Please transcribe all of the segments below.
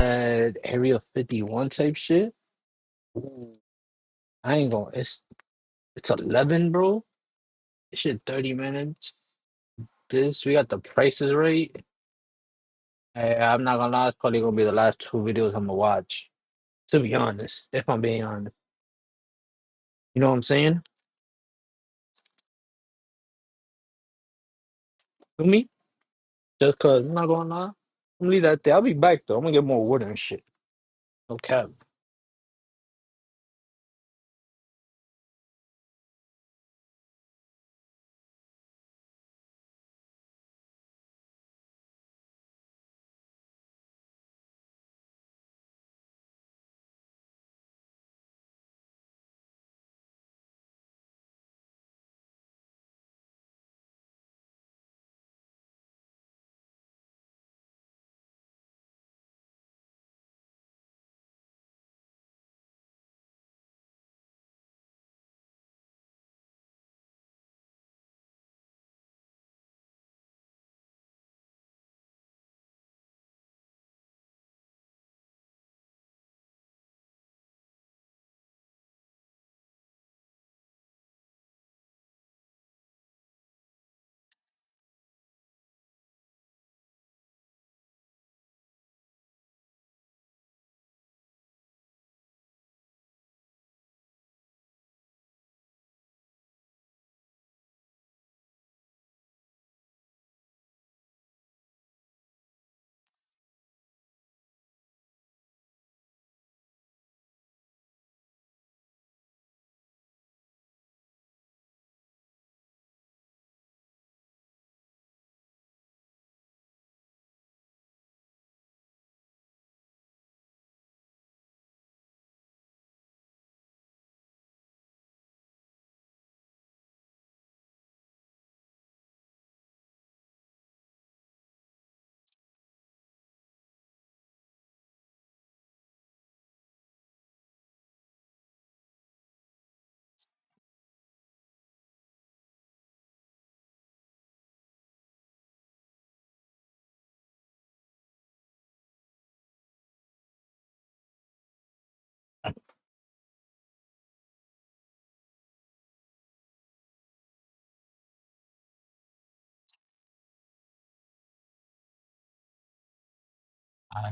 that Area 51 type shit. Ooh, I ain't gonna. It's 11, bro. This shit 30 minutes. This we got the prices right. I'm not gonna lie, it's probably gonna be the last two videos I'm gonna watch. To be honest, if I'm being honest, you know what I'm saying? For me, just cause I'm not gonna lie, I'm gonna leave that there. I'll be back though. I'm gonna get more wood and shit. No cap.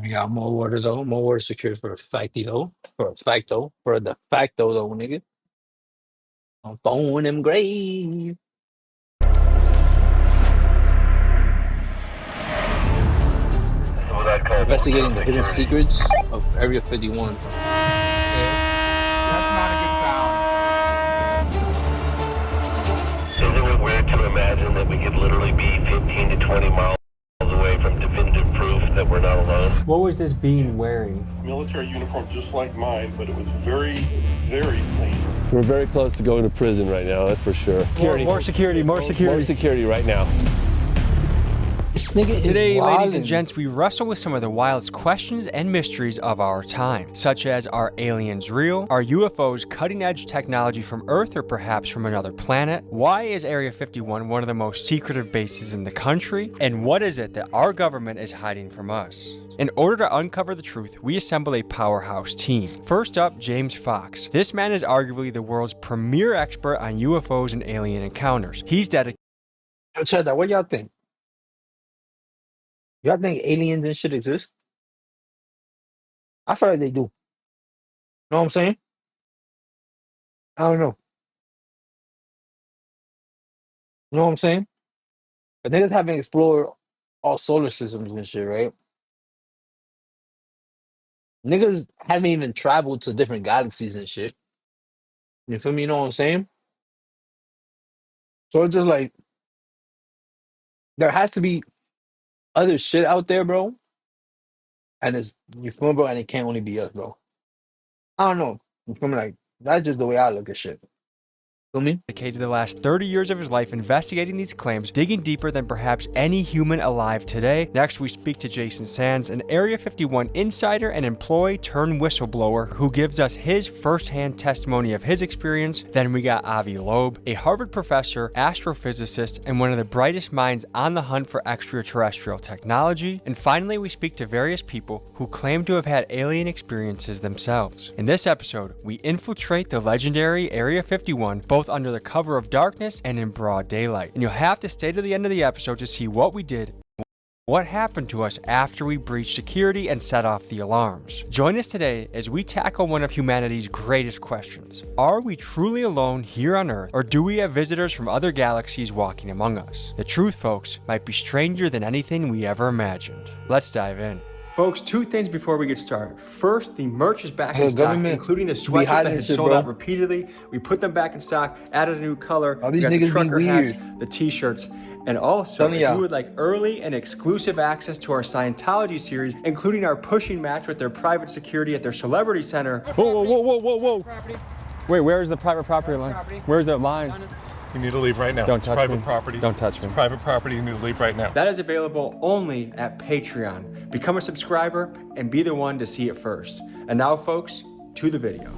We got more water though. More water secured for a facty though. For a fact though. For the fact though, nigga. I'm throwing them grave. Investigating the hidden secrets of Area 51. That's not a good sound. Isn't it weird to imagine that we could literally be 15 to 20 miles away from definitive proof that we're not alone? What was this being wearing? Military uniform just like mine, but it was very, very clean. We're very close to going to prison right now, that's for sure. More security. More security right now. This nigga is Today, ladies and wildin'. gents, we wrestle with some of the wildest questions and mysteries of our time, such as are aliens real? Are UFOs cutting-edge technology from Earth or perhaps from another planet? Why is Area 51 one of the most secretive bases in the country? And what is it that our government is hiding from us? In order to uncover the truth, we assemble a powerhouse team. First up, James Fox. This man is arguably the world's premier expert on UFOs and alien encounters. He's dedicated. Yo, check that. What y'all think? Y'all think aliens and shit exist? I feel like they do. Know what I'm saying? I don't know. You know what I'm saying? But niggas haven't explored all solar systems and shit, right? Niggas haven't even traveled to different galaxies and shit. You feel me? You know what I'm saying? So it's just like there has to be other shit out there, bro. And it's you feel me, bro, and it can't only be us, bro. I don't know. You feel me? Like that's just the way I look at shit. Feel me? Dedicated the last 30 years of his life investigating these claims, digging deeper than perhaps any human alive today. Next, we speak to Jason Sands, an Area 51 insider and employee turned whistleblower who gives us his firsthand testimony of his experience. Then we got Avi Loeb, a Harvard professor, astrophysicist, and one of the brightest minds on the hunt for extraterrestrial technology. And finally, we speak to various people who claim to have had alien experiences themselves. In this episode, we infiltrate the legendary Area 51, both under the cover of darkness and in broad daylight. And you'll have to stay to the end of the episode to see what we did, what happened to us after we breached security and set off the alarms. Join us today as we tackle one of humanity's greatest questions. Are we truly alone here on Earth, or do we have visitors from other galaxies walking among us? The truth, folks, might be stranger than anything we ever imagined. Let's dive in. Folks, two things before we get started. First, the merch is back in stock, including the sweatshirts that had sold out repeatedly. We put them back in stock, added a new color. All these we got the niggas trucker be hats, weird. the t-shirts, and also, if you would like early and exclusive access to our Scientology series, including our pushing match with their private security at their celebrity center. Whoa. Wait, where's the private property line? Where's the line? You need to leave right now. Don't it's touch private me. property. Don't touch It's me. private property. You need to leave right now. That is available only at Patreon. Become a subscriber and be the one to see it first. And now, folks, to the video.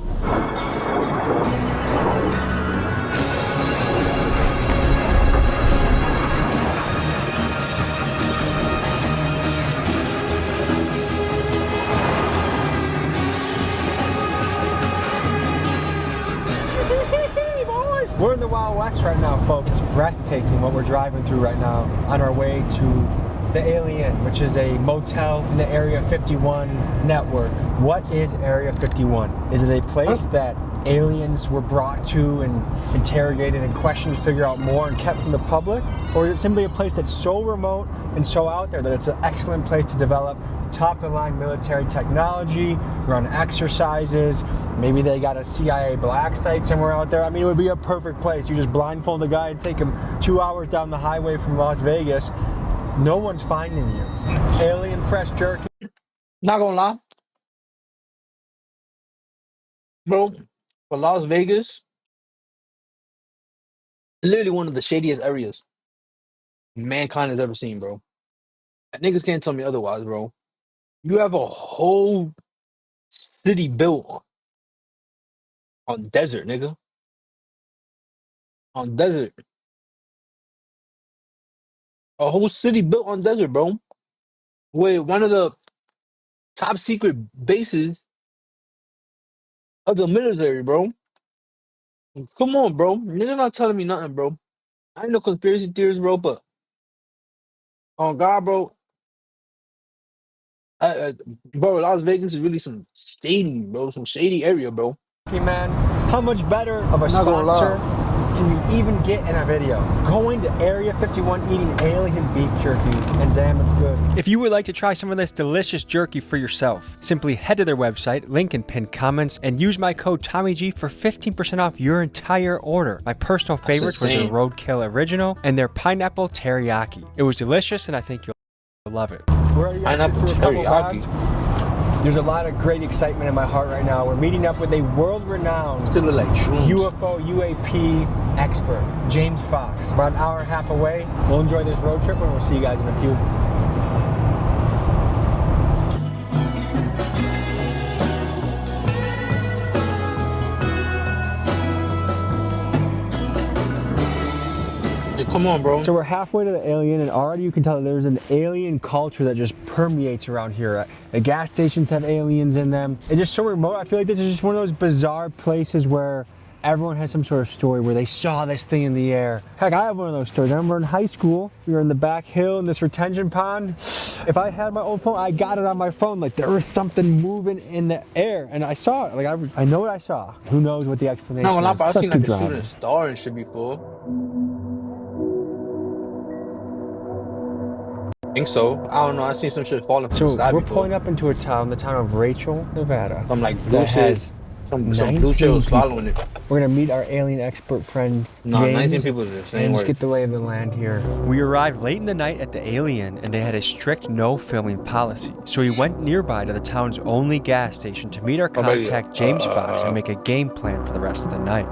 We're in the Wild West right now, folks. It's breathtaking what we're driving through right now on our way to the Alien, which is a motel in the Area 51 network. What is Area 51? Is it a place that aliens were brought to and interrogated and questioned to figure out more and kept from the public? Or is it simply a place that's so remote and so out there that it's an excellent place to develop top-of-the-line military technology, run exercises, maybe they got a CIA black site somewhere out there? I mean, it would be a perfect place. You just blindfold a guy and take him 2 hours down the highway from Las Vegas. No one's finding you. Alien fresh jerky. Not gonna lie, bro. For Las Vegas, literally one of the shadiest areas mankind has ever seen, bro. Niggas can't tell me otherwise, bro. You have a whole city built on desert, nigga. On desert. A whole city built on desert, bro. With one of the top secret bases of the military, bro. Come on, bro. You're not telling me nothing, bro. I ain't no conspiracy theorist, bro, but on God, bro. Bro, Las Vegas is really some shady, bro. Some shady area, bro. Man, how much better of a Not gonna sponsor lie. can you even get in a video? Going to Area 51 eating alien beef jerky, and damn, it's good. If you would like to try some of this delicious jerky for yourself, simply head to their website, link in pinned comments, and use my code TommyG for 15% off your entire order. My personal favorites was their insane. Roadkill Original and their Pineapple Teriyaki. It was delicious, and I think you'll love it. Pineapple teriyaki. There's a lot of great excitement in my heart right now. We're meeting up with a world-renowned Still look like shrooms. UFO UAP expert, James Fox. About an hour and a half away. We'll enjoy this road trip and we'll see you guys in a few. Hey, come on, bro. So we're halfway to the Alien, and already you can tell that there's an alien culture that just permeates around here. The gas stations have aliens in them. It's just so remote. I feel like this is just one of those bizarre places where everyone has some sort of story where they saw this thing in the air. Heck, I have one of those stories. I remember in high school, we were in the back hill in this retention pond. If I had my own phone, I got it on my phone. Like there was something moving in the air, and I saw it. Like I know what I saw. Who knows what the explanation No, is? I've Let's seen like keep a driving. shooting star and shit before. I think so. I don't know. I seen some shit falling from the So sky we're before. pulling up into a town, the town of Rachel, Nevada. Some like blue that shit. has Some 19 blue shit was people. following it. We're gonna meet our alien expert friend No, James 19 people is the same and just word. get the lay of the land here. We arrived late in the night at the Alien, and they had a strict no filming policy. So we went nearby to the town's only gas station to meet our Oh, baby. contact James Fox and make a game plan for the rest of the night.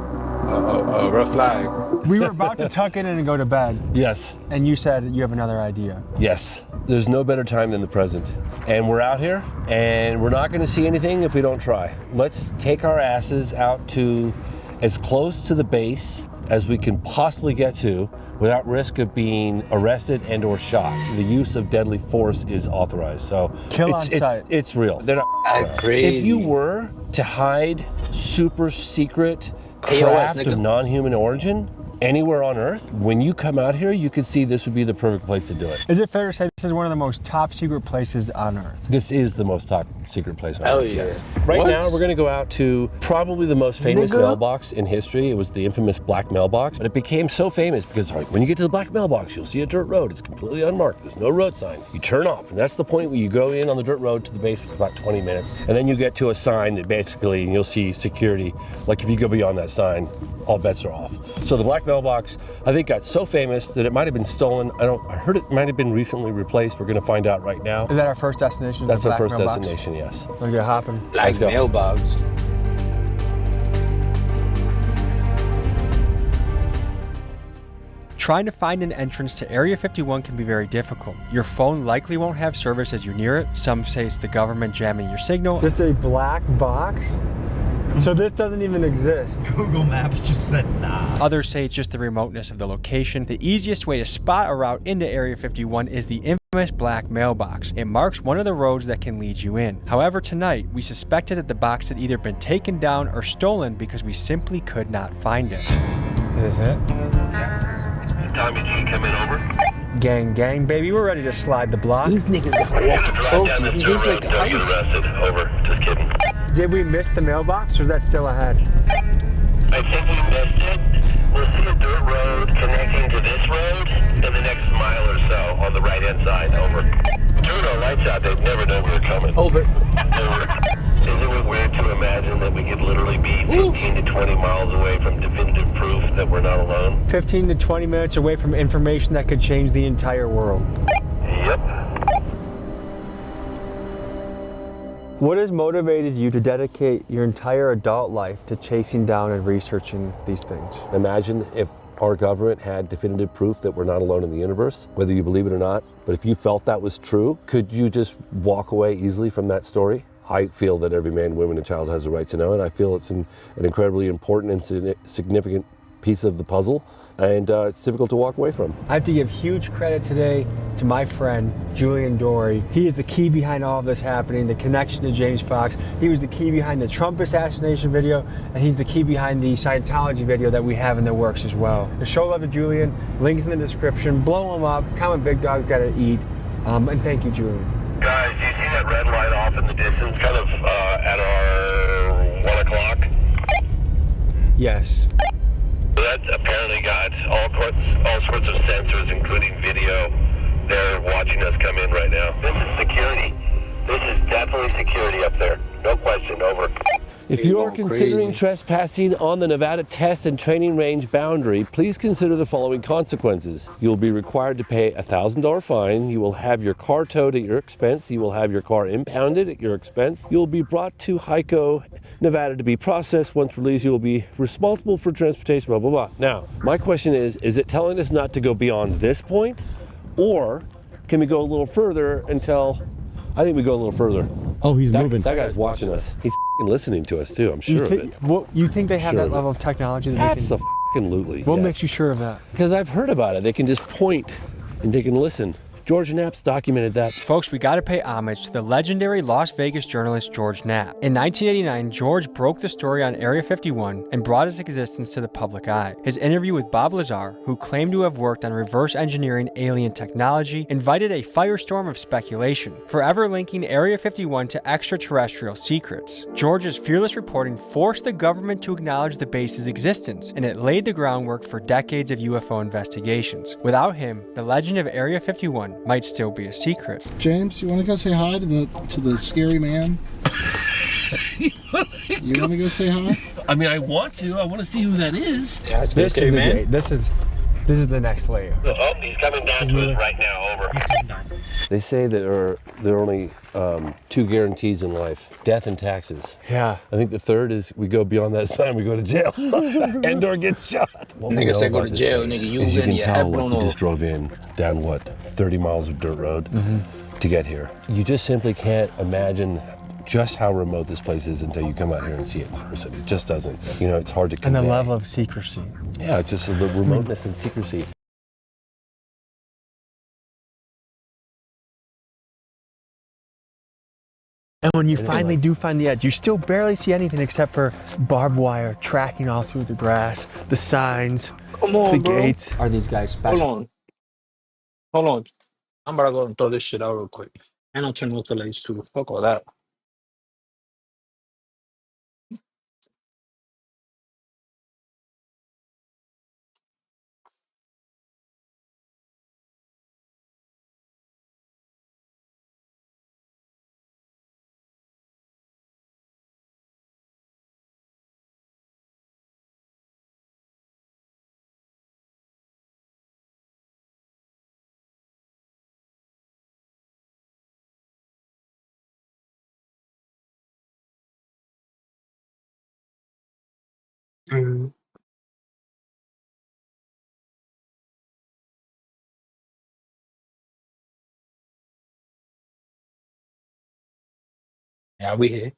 Red flag. We were about to tuck in and go to bed, Yes, and you said you have another idea. yes. There's no better time than the present. And we're out here, and we're not going to see anything if we don't try. Let's take our asses out to as close to the base as we can possibly get to without risk of being arrested and or shot. The use of deadly force is authorized. So Kill on sight. It's real. They're not. Crazy. If you were to hide super secret AOS, craft nigga. of non-human origin anywhere on Earth, when you come out here, you could see this would be the perfect place to do it. Is it fair to say this is one of the most top secret places on Earth? This is the most top secret place on Hell Earth, yeah. yes. Right What? now, we're going to go out to probably the most famous Nigga. mailbox in history. It was the infamous Black Mailbox. But it became so famous because when you get to the Black Mailbox, you'll see a dirt road. It's completely unmarked. There's no road signs. You turn off, and that's the point where you go in on the dirt road to the base. It's about 20 minutes. And then you get to a sign that basically, and you'll see security. Like if you go beyond that sign, all bets are off. So the Black Mailbox, I think, got so famous that it might have been stolen. I heard it might have been recently replaced. We're going to find out right now. Is that our first destination? That's the our Black first Mailbox? destination, yes. Let's get hopping. Like Let's go. mailbox. Trying to find an entrance to Area 51 can be very difficult. Your phone likely won't have service as you're near it. Some say it's the government jamming your signal. Just a black box? So this doesn't even exist. Google Maps just said nah. Others say it's just the remoteness of the location. The easiest way to spot a route into Area 51 is the infamous Black Mailbox. It marks one of the roads that can lead you in. However, tonight, we suspected that the box had either been taken down or stolen because we simply could not find it. Is it? Tommy G coming over. Gang, gang, baby, we're ready to slide the block. These niggas got Drive down walkie-talkie. this He's dirt like road, don't get ice. arrested. Over. Just kidding. Did we miss the mailbox or is that still ahead? I think we missed it. We'll see a dirt road connecting to this road in the next mile or so on the right-hand side. Over. Turn our lights out. They'd never know we were coming. Over. Over. Isn't it weird to imagine that we could literally be 15 to 20 miles away from definitive proof that we're not alone? 15 to 20 minutes away from information that could change the entire world. Yep. What has motivated you to dedicate your entire adult life to chasing down and researching these things? Imagine if our government had definitive proof that we're not alone in the universe, whether you believe it or not. But if you felt that was true, could you just walk away easily from that story? I feel that every man, woman, and child has a right to know, and I feel it's an incredibly important and significant piece of the puzzle, and it's difficult to walk away from. I have to give huge credit today to my friend, Julian Dory. He is the key behind all of this happening, the connection to James Fox. He was the key behind the Trump assassination video, and he's the key behind the Scientology video that we have in the works as well. To show love to Julian, links in the description, blow him up, comment Big Dog's Gotta Eat, and thank you, Julian. Guys, do you see that red light off in the distance, kind of at our 1 o'clock? Yes. That apparently got all sorts of sensors, including video. They're watching us come in right now. This is security. This is definitely security up there. No question. Over. If you are considering trespassing on the Nevada Test and Training Range boundary, please consider the following consequences. You will be required to pay a $1,000 fine. You will have your car towed at your expense. You will have your car impounded at your expense. You will be brought to HICO, Nevada to be processed. Once released, you will be responsible for transportation, blah, blah, blah. Now, my question is it telling us not to go beyond this point? Or can we go a little further until, I think we go a little further. Oh, he's moving. That guy's watching us. He's listening to us too, I'm sure of it. You think they have Sure that of it. level of technology? That Absolutely. What yes. makes you sure of that? Because I've heard about it. They can just point and they can listen. George Knapp's documented that. Folks, we gotta pay homage to the legendary Las Vegas journalist George Knapp. In 1989, George broke the story on Area 51 and brought its existence to the public eye. His interview with Bob Lazar, who claimed to have worked on reverse engineering alien technology, invited a firestorm of speculation, forever linking Area 51 to extraterrestrial secrets. George's fearless reporting forced the government to acknowledge the base's existence, and it laid the groundwork for decades of UFO investigations. Without him, the legend of Area 51 might still be a secret. James, you want to go say hi to the scary man? You want to go say hi? I mean, I want to. I want to see who that is. Yeah, it's This scary, is the man. gate. This is the next layer. Oh, he's coming down to us right now. Over. They say that there are only 2 guarantees in life: death and taxes. Yeah. I think the third is we go beyond that sign, we go to jail and or get shot. What we Nigga know said go about to this jail, base nigga. You is you getting can your tell, head like, blown we off. just drove in down, what, 30 miles of dirt road to get here. You just simply can't imagine just how remote this place is until you come out here and see it in person. It just doesn't, you know, it's hard to convey. And the level of secrecy. Yeah, it's just the remoteness and secrecy. And when you finally do find the edge, you still barely see anything except for barbed wire tracking all through the grass, the signs, the gates. Are these guys special? Hold on. I'm about to go and throw this shit out real quick. And I'll turn off the lights too. Fuck all that. Yeah, we here.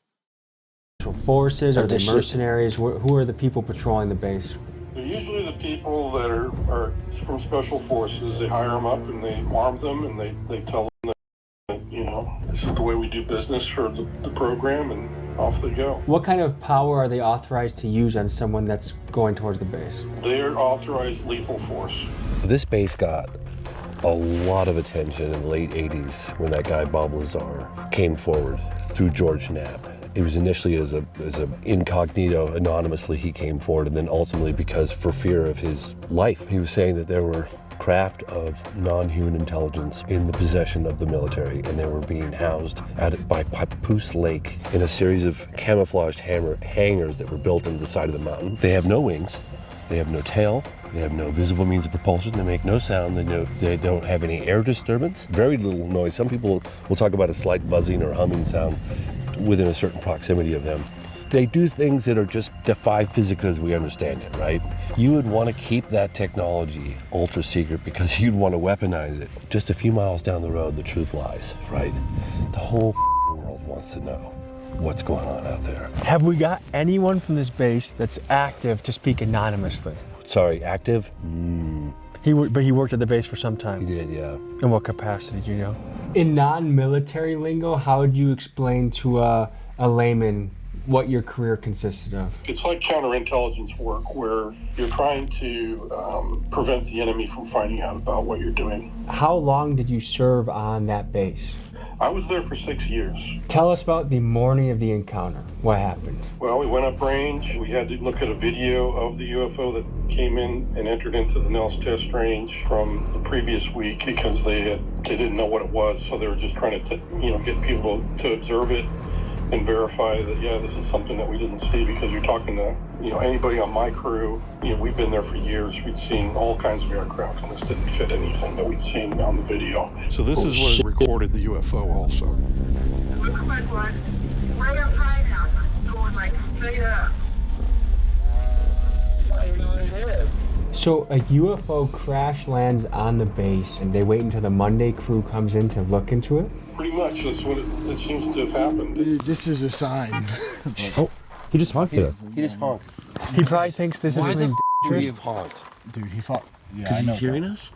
Forces, Got are they this shit. mercenaries? Who are the people patrolling the base? They're usually the people that are from special forces. They hire them up and they arm them and they tell them that, you know, this is the way we do business for the program, and off they go. What kind of power are they authorized to use on someone that's going towards the base? They're authorized lethal force. This base got a lot of attention in the late 80s when that guy Bob Lazar came forward through George Knapp. It was initially as a incognito, anonymously he came forward, and then ultimately because for fear of his life. He was saying that there were craft of non-human intelligence in the possession of the military, and they were being housed by Papoose Lake in a series of camouflaged hangars that were built into the side of the mountain. They have no wings, they have no tail, they have no visible means of propulsion, they make no sound, they don't have any air disturbance, very little noise. Some people will talk about a slight buzzing or humming sound within a certain proximity of them. They do things that are just defy physics as we understand it, right? You would want to keep that technology ultra secret because you'd want to weaponize it. Just a few miles down the road, the truth lies, right? The whole world wants to know what's going on out there. Have we got anyone from this base that's active to speak anonymously? Sorry, active? But he worked at the base for some time. He did, yeah. In what capacity, do you know? In non-military lingo, how would you explain to a layman what your career consisted of? It's like counterintelligence work where you're trying to prevent the enemy from finding out about what you're doing. How long did you serve on that base? I was there for 6 years. Tell us about the morning of the encounter. What happened? Well, we went up range. We had to look at a video of the UFO that came in and entered into the Nels test range from the previous week because they didn't know what it was, so they were just trying to get people to observe it and verify that, yeah, this is something that we didn't see, because you're talking to, anybody on my crew, we've been there for years. We'd seen all kinds of aircraft, and this didn't fit anything that we'd seen on the video. So this is what recorded the UFO also. Looks like one. Right up high now. Going like straight up. So a UFO crash lands on the base and they wait until the Monday crew comes in to look into it? Pretty much, that's what it seems to have happened. This is a sign. Oh, he just honked at us. He just honked. He probably thinks this is something Would he have honked? Dude, he thought. Yeah, Because I know. he's hearing us?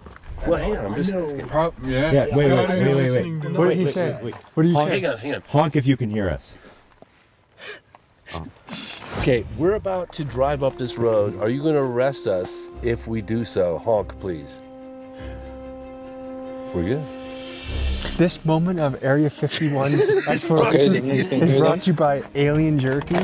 Well, hang on, I'm just asking. Yeah, wait. What did he say? What did you say? Hang on. Honk if you can hear us. Okay, we're about to drive up this road. Are you going to arrest us if we do so? Honk, please. We're good. This moment of Area 51 exploration is brought to you by Alien Jerky.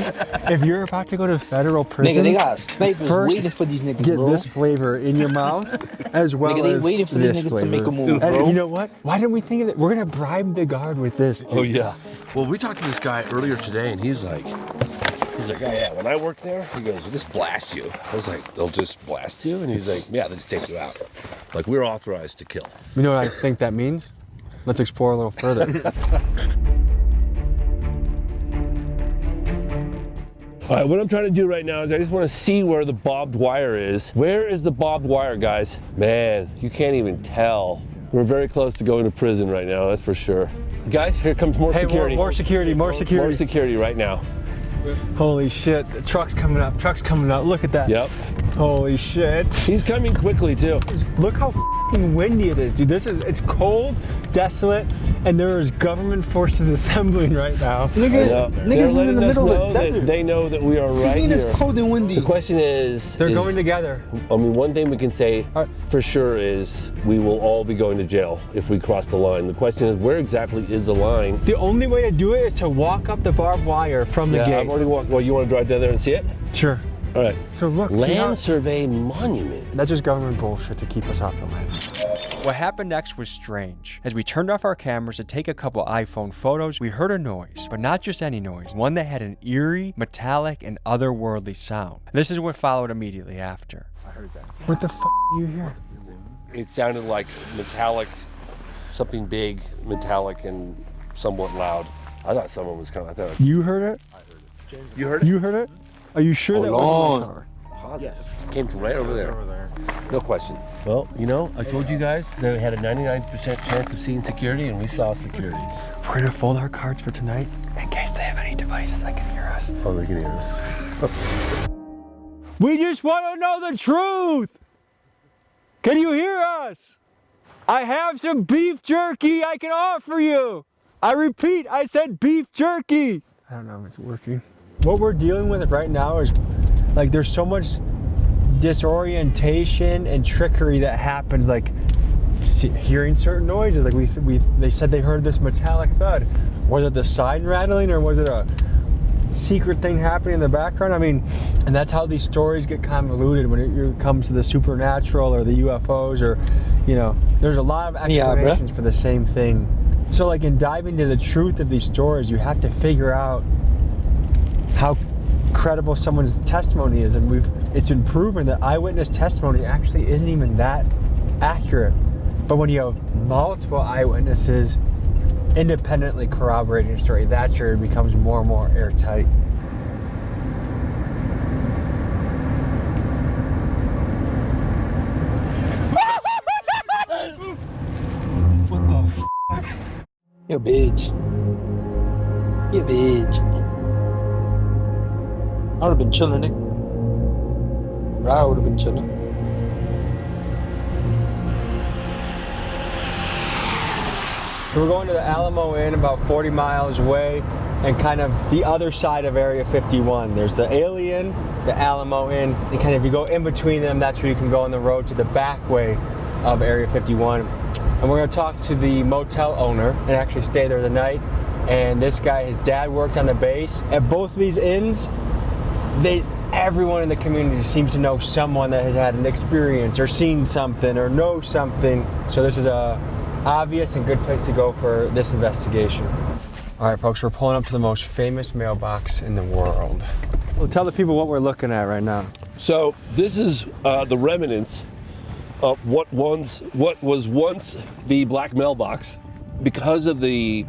If you're about to go to federal prison, Nigga, they got snipers first waiting for these niggas, get bro. this flavor in your mouth, as well Nigga, they as waiting for these this niggas flavor. to make a move, And bro. you know what? Why didn't we think of it? We're gonna bribe the guard with this. Dude. Oh, yeah. Well, we talked to this guy earlier today, and he's like, yeah, when I worked there, he goes, they'll just blast you. I was like, they'll just blast you? And he's like, yeah, they'll just take you out. Like, we're authorized to kill. You know what I think that means? Let's explore a little further. All right, what I'm trying to do right now is I just want to see where the barbed wire is. Where is the barbed wire, guys? Man, you can't even tell. We're very close to going to prison right now, that's for sure. Guys, here comes more security. More security, more security. More security right now. Holy shit, the truck's coming up, look at that. Yep. Holy shit. He's coming quickly too. Look how fucking windy it is, dude. It's cold, desolate, and there's government forces assembling right now. Look at niggas in the middle of the desert. They know that we are right here. It's cold and windy. The question is... They're going together. I mean, one thing we can say for sure is we will all be going to jail if we cross the line. The question is, where exactly is the line? The only way to do it is to walk up the barbed wire from the gate. I've already walked. Well, you want to drive down there and see it? Sure. All right. So look, Land Survey Monument. That's just government bullshit to keep us off the land. What happened next was strange. As we turned off our cameras to take a couple iPhone photos, we heard a noise, but not just any noise, one that had an eerie, metallic, and otherworldly sound. This is what followed immediately after. I heard that. What the f you hear? It sounded like metallic, something big, metallic, and somewhat loud. I thought someone was coming. You heard it? I heard it. You heard it? You heard it? Are you sure that was my car? Positive. Yes. It came from right over there. No question. Well, you know, I told you guys they had a 99% chance of seeing security, and we saw security. We're gonna fold our cards for tonight in case they have any devices that can hear us. Oh, they can hear us. We just want to know the truth. Can you hear us? I have some beef jerky I can offer you. I repeat, I said beef jerky. I don't know if it's working. What we're dealing with right now is like there's so much disorientation and trickery that happens, like hearing certain noises. Like they said they heard this metallic thud. Was it the sign rattling or was it a secret thing happening in the background? I mean, and that's how these stories get convoluted when it comes to the supernatural or the UFOs, or, you know, there's a lot of explanations for the same thing. So like in diving into the truth of these stories, you have to figure out how credible someone's testimony is, and it's been proven that eyewitness testimony actually isn't even that accurate. But when you have multiple eyewitnesses independently corroborating a story, that's where it becomes more and more airtight. What the f***? You bitch. You bitch. I would have been chilling, Nick. I would have been chilling. So we're going to the Alamo Inn, about 40 miles away, and kind of the other side of Area 51. There's the Alien, the Alamo Inn, and kind of if you go in between them, that's where you can go on the road to the back way of Area 51. And we're going to talk to the motel owner and actually stay there the night. And this guy, his dad worked on the base. At both of these inns, everyone in the community seems to know someone that has had an experience or seen something or knows something. So this is a obvious and good place to go for this investigation. All right, folks, we're pulling up to the most famous mailbox in the world. Well, tell the people what we're looking at right now. So this is the remnants of what was once the black mailbox. Because of the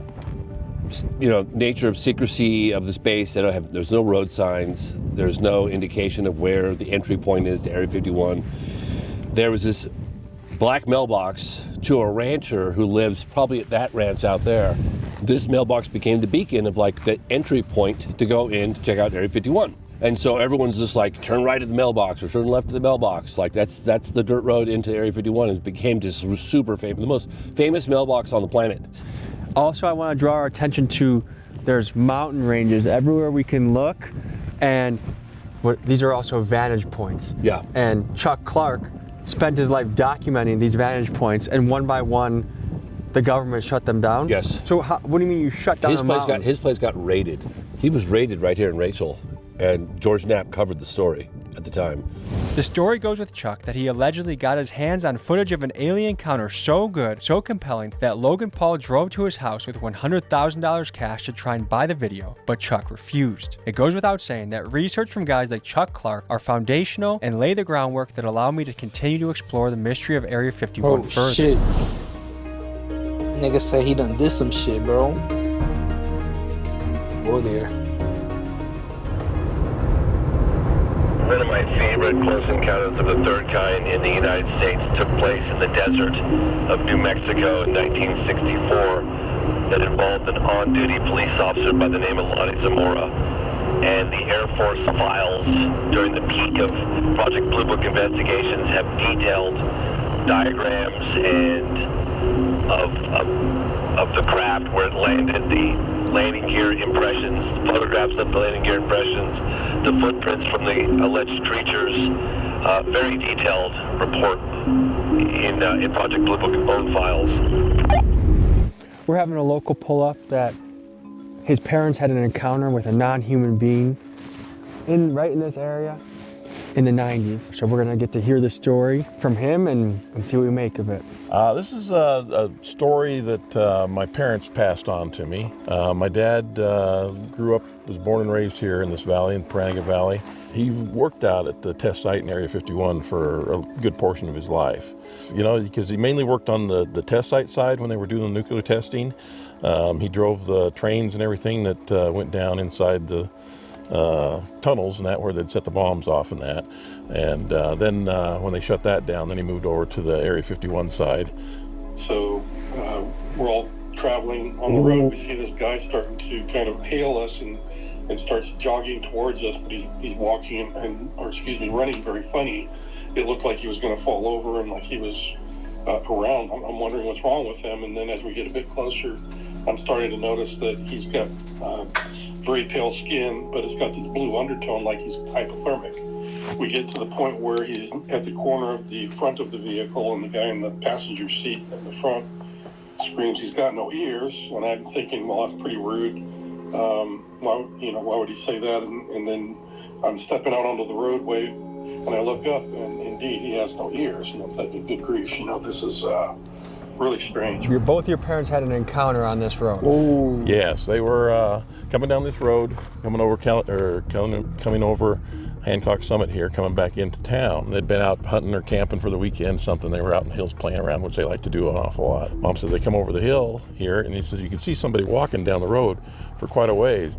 nature of secrecy of the space, there's no road signs, there's no indication of where the entry point is to Area 51. There was this black mailbox to a rancher who lives probably at that ranch out there. This mailbox became the beacon of like the entry point to go in to check out Area 51. And so everyone's just like, turn right at the mailbox or turn left at the mailbox. Like that's the dirt road into Area 51. It became just super famous, the most famous mailbox on the planet. Also, I want to draw our attention to there's mountain ranges everywhere we can look, and these are also vantage points. Yeah. And Chuck Clark spent his life documenting these vantage points, and one by one, the government shut them down. Yes. So what do you mean you shut down His place got raided. He was raided right here in Rachel, and George Knapp covered the story at the time. The story goes with Chuck that he allegedly got his hands on footage of an alien encounter so good, so compelling, that Logan Paul drove to his house with $100,000 cash to try and buy the video, but Chuck refused. It goes without saying that research from guys like Chuck Clark are foundational and lay the groundwork that allow me to continue to explore the mystery of Area 51 further. Shit. Nigga say he done did some shit, bro. Go there. One of my favorite close encounters of the third kind in the United States took place in the desert of New Mexico in 1964 that involved an on-duty police officer by the name of Lonnie Zamora. And the Air Force files during the peak of Project Blue Book investigations have detailed diagrams and of the craft where it landed, the landing gear impressions, photographs of the landing gear impressions, the footprints from the alleged creatures. Very detailed report in Project Blue Book own files. We're having a local pull up that his parents had an encounter with a non-human being right in this area in the 90s. So we're gonna get to hear the story from him and see what we make of it. This is a story that my parents passed on to me. My dad grew up, was born and raised here in this valley, in Pahranaga Valley. He worked out at the test site in Area 51 for a good portion of his life. You know, because he mainly worked on the test site side when they were doing the nuclear testing. He drove the trains and everything that went down inside the tunnels and that where they'd set the bombs off and that. And then when they shut that down, then he moved over to the Area 51 side. So we're all traveling on the road. We see this guy starting to kind of hail us and starts jogging towards us, but he's walking running very funny. It looked like he was going to fall over and like he was around. I'm wondering what's wrong with him. And then as we get a bit closer, I'm starting to notice that he's got very pale skin, but it's got this blue undertone like he's hypothermic. We get to the point where he's at the corner of the front of the vehicle, and the guy in the passenger seat in the front screams he's got no ears. And I'm thinking, well, that's pretty rude. Why would he say that? And then I'm stepping out onto the roadway, and I look up, and indeed, he has no ears. And I'm thinking, good grief, this is really strange. Both your parents had an encounter on this road. Oh. Yes, they were coming down this road, coming over Hancock Summit here, coming back into town. They'd been out hunting or camping for the weekend, something. They were out in the hills playing around, which they like to do an awful lot. Mom says they come over the hill here, and he says you can see somebody walking down the road for quite a ways.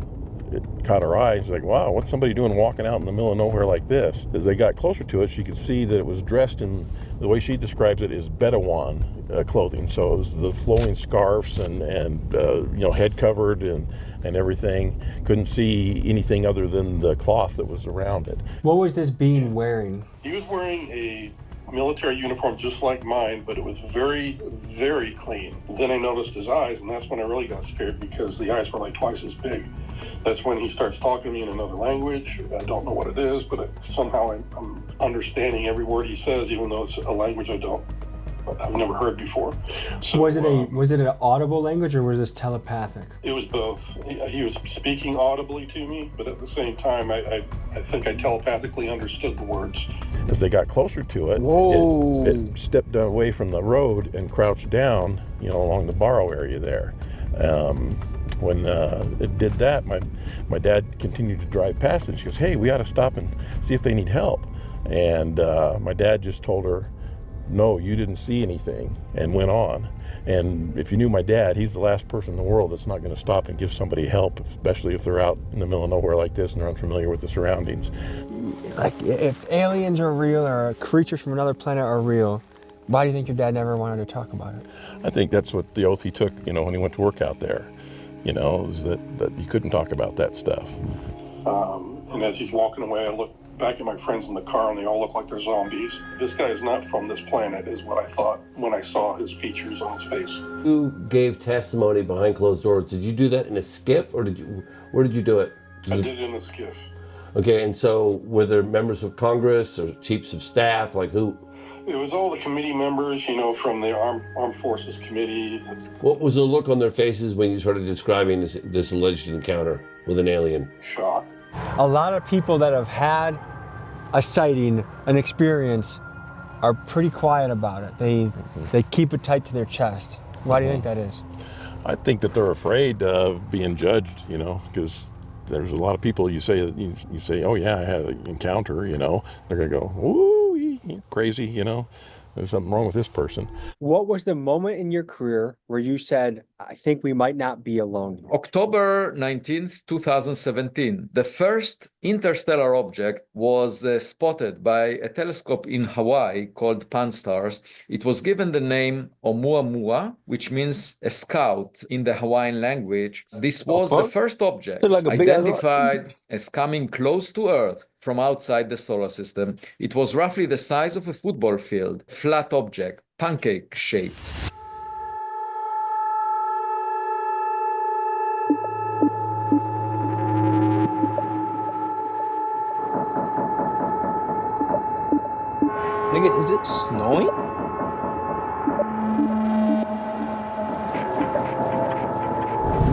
It caught her eye. She's like, wow, what's somebody doing walking out in the middle of nowhere like this? As they got closer to it, she could see that it was dressed in, the way she describes it, is Bedouin clothing. So it was the flowing scarves and head covered and everything. Couldn't see anything other than the cloth that was around it. What was this being wearing? He was wearing a military uniform just like mine, but it was very, very clean. Then I noticed his eyes, and that's when I really got scared because the eyes were like twice as big. That's when he starts talking to me in another language. I don't know what it is, but somehow I'm understanding every word he says, even though it's a language I've never heard before. So, was it an audible language or was this telepathic? It was both. He was speaking audibly to me, but at the same time, I think I telepathically understood the words. As they got closer to it, it stepped away from the road and crouched down, along the borrow area there. When it did that, my dad continued to drive past it. She goes, hey, we ought to stop and see if they need help. And my dad just told her, no, you didn't see anything, and went on. And if you knew my dad, he's the last person in the world that's not going to stop and give somebody help, especially if they're out in the middle of nowhere like this and they're unfamiliar with the surroundings. Like, if aliens are real or creatures from another planet are real, why do you think your dad never wanted to talk about it? I think that's what the oath he took, when he went to work out there, is that he couldn't talk about that stuff. And as he's walking away, I look back at my friends in the car, and they all look like they're zombies. This guy is not from this planet, is what I thought when I saw his features on his face. You gave testimony behind closed doors. Did you do that in a skiff, or where did you do it? I did it in a skiff. Okay, and so were there members of Congress or chiefs of staff, like who? It was all the committee members, from the Armed Forces Committee. What was the look on their faces when you started describing this alleged encounter with an alien? Shock. A lot of people that have had a sighting, an experience, are pretty quiet about it. They keep it tight to their chest. Why do you think that is? I think that they're afraid of being judged, because there's a lot of people you say, oh yeah, I had an encounter, they're gonna go, ooh, you're crazy, there's something wrong with this person. What was the moment in your career where you said, I think we might not be alone here? October 19th, 2017. The first interstellar object was spotted by a telescope in Hawaii called Pan-STARRS. It was given the name Oumuamua, which means a scout in the Hawaiian language. This was the first object identified as coming close to Earth from outside the solar system. It was roughly the size of a football field, flat object, pancake-shaped. Nigga, is it snowing?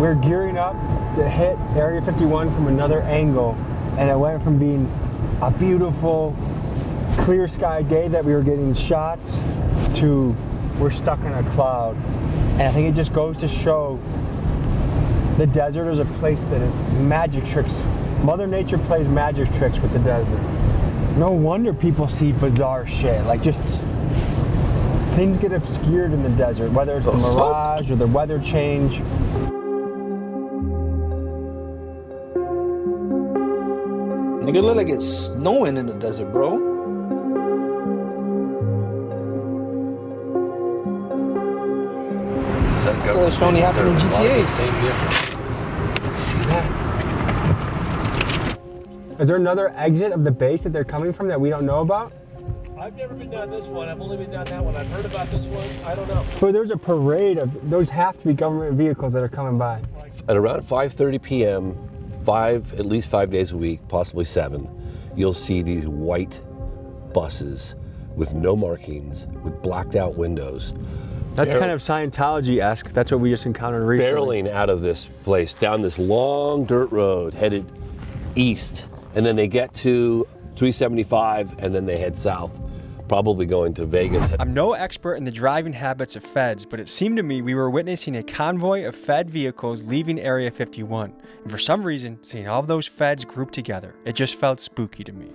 We're gearing up to hit Area 51 from another angle, and it went from being a beautiful, clear sky day that we were getting shots to we're stuck in a cloud. And I think it just goes to show the desert is a place that is magic tricks. Mother Nature plays magic tricks with the desert. No wonder people see bizarre shit, like just things get obscured in the desert, whether it's the mirage or the weather change. Nigga, look like it's snowing in the desert, bro. It's only happening in GTA. See that? Is there another exit of the base that they're coming from that we don't know about? I've never been down this one. I've only been down that one. I've heard about this one. I don't know. But there's a parade of, those have to be government vehicles that are coming by. At around 5:30 p.m., at least 5 days a week, possibly 7, you'll see these white buses with no markings, with blacked out windows. That's kind of Scientology-esque. That's what we just encountered recently. Barreling out of this place, down this long dirt road, headed east. And then they get to 375, and then they head south, probably going to Vegas. I'm no expert in the driving habits of feds, but it seemed to me we were witnessing a convoy of Fed vehicles leaving Area 51. And for some reason, seeing all of those feds grouped together, it just felt spooky to me.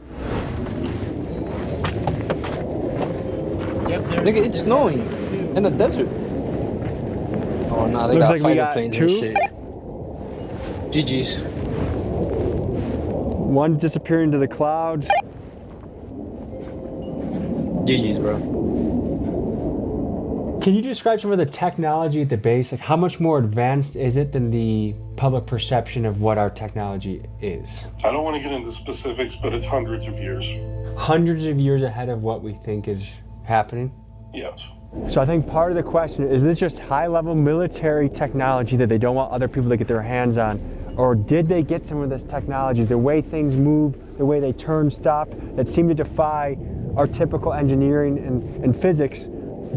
Nigga, it's snowing in the desert. Oh, nah, they Looks got like fighter planes and shit. GG's. One disappearing into the clouds. GG's, bro. Can you describe some of the technology at the base? Like, how much more advanced is it than the public perception of what our technology is? I don't want to get into specifics, but it's hundreds of years. Hundreds of years ahead of what we think is happening? Yes. So I think part of the question is this just high-level military technology that they don't want other people to get their hands on? Or did they get some of this technology, the way things move, the way they turn, stop, that seem to defy our typical engineering and physics?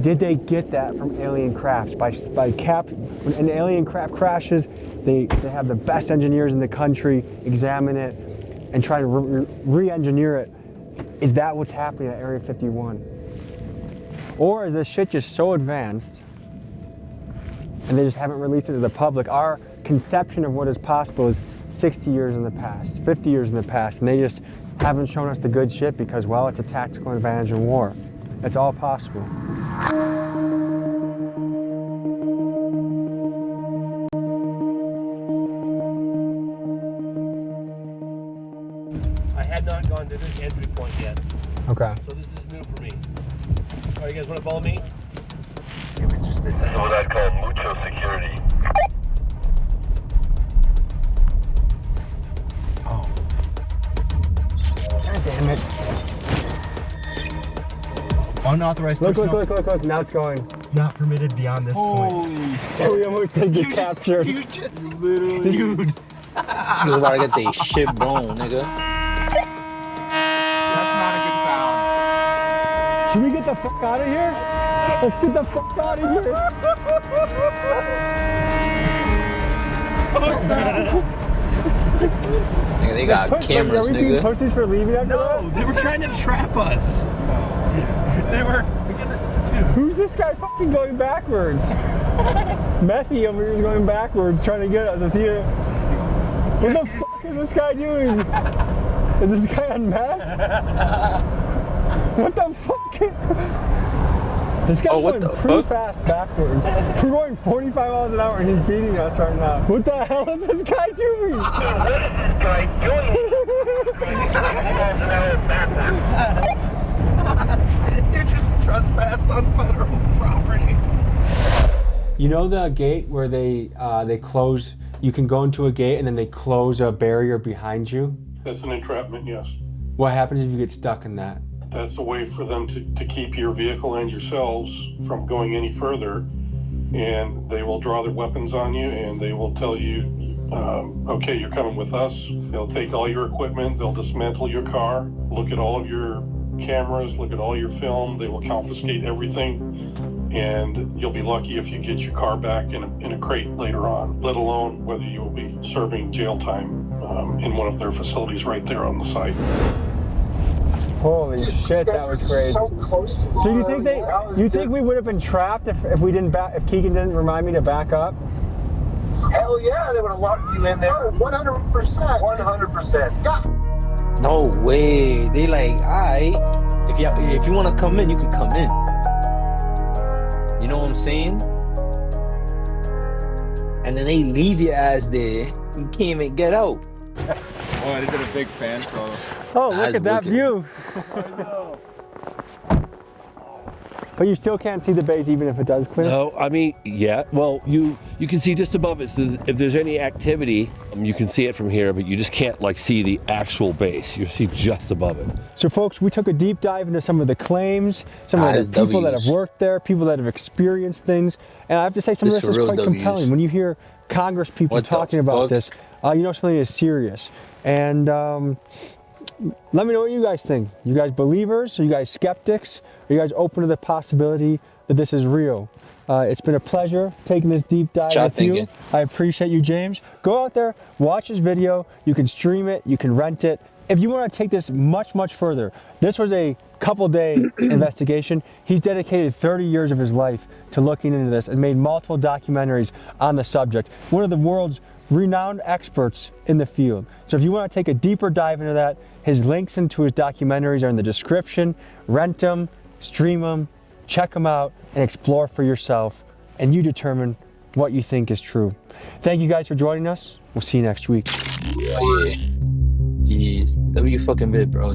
Did they get that from alien crafts? When an alien craft crashes, they have the best engineers in the country examine it and try to re-engineer it. Is that what's happening at Area 51? Or is this shit just so advanced and they just haven't released it to the public? Our conception of what is possible is 60 years in the past, 50 years in the past, and they just haven't shown us the good shit because, well, it's a tactical advantage in war. It's all possible. I had not gone to this entry point yet. Okay. So this is new for me. All right, you guys want to follow me? It was just this. This is what I'd call mucho security. Oh. God damn it. Unauthorized Look, now it's going. Not permitted beyond this point. So we almost did get captured. You just literally... Dude. You about to get they shit blown, nigga. That's not a good sound. Should we get the fuck out of here? Let's get the fuck out of here. Nigga, they got cameras, are we nigga. being pussies for leaving after that? No, they were trying to trap us. They were... Dude. Who's this guy fucking going backwards? Methy over here is going backwards trying to get us. Is he a... What the fuck is this guy doing? Is this guy on meth? What the fuck? This guy's what going the pretty fuck? fast backwards. We're going 45 miles an hour and he's beating us right now. What the hell is this guy doing? What is this guy doing? You just trespassed on federal property. You know the gate where they close, you can go into a gate and then they close a barrier behind you? That's an entrapment, yes. What happens if you get stuck in that? That's a way for them to keep your vehicle and yourselves from going any further. And they will draw their weapons on you and they will tell you, okay, you're coming with us. They'll take all your equipment, they'll dismantle your car, look at all of your cameras, look at all your film, they will confiscate everything. And you'll be lucky if you get your car back in a crate later on, let alone whether you will be serving jail time in one of their facilities right there on the site. Holy shit, that was great. So close to the So you think we would have been trapped if Keegan didn't remind me to back up? Hell yeah, they would have locked you in there. 100%. 100%. Yeah. No way. They like, alright, if you want to come in, you can come in. You know what I'm saying? And then they leave your ass there. You can't even get out. Oh, I did a big fan throw. Oh, look at that wicked. view. But you still can't see the base even if it does clear? No, I mean, yeah. Well, you can see just above it. So if there's any activity, you can see it from here, but you just can't like see the actual base. You see just above it. So folks, we took a deep dive into some of the claims, some of the people that have worked there, people that have experienced things. And I have to say some of this is quite compelling. When you hear Congress people talking about this, you know something is serious. And let me know what you guys think. You guys believers? Are you guys skeptics? Are you guys open to the possibility that this is real? It's been a pleasure taking this deep dive with you. I appreciate you, James. Go out there, watch this video. You can stream it, you can rent it. If you want to take this much, much further, this was a couple-day investigation. He's dedicated 30 years of his life to looking into this and made multiple documentaries on the subject. One of the world's renowned experts in the field. So if you want to take a deeper dive into that, his links into his documentaries are in the description. Rent them, stream them, check them out, and explore for yourself, and you determine what you think is true. Thank you guys for joining us. We'll see you next week. Oh yeah. Jeez. W fucking bit, bro.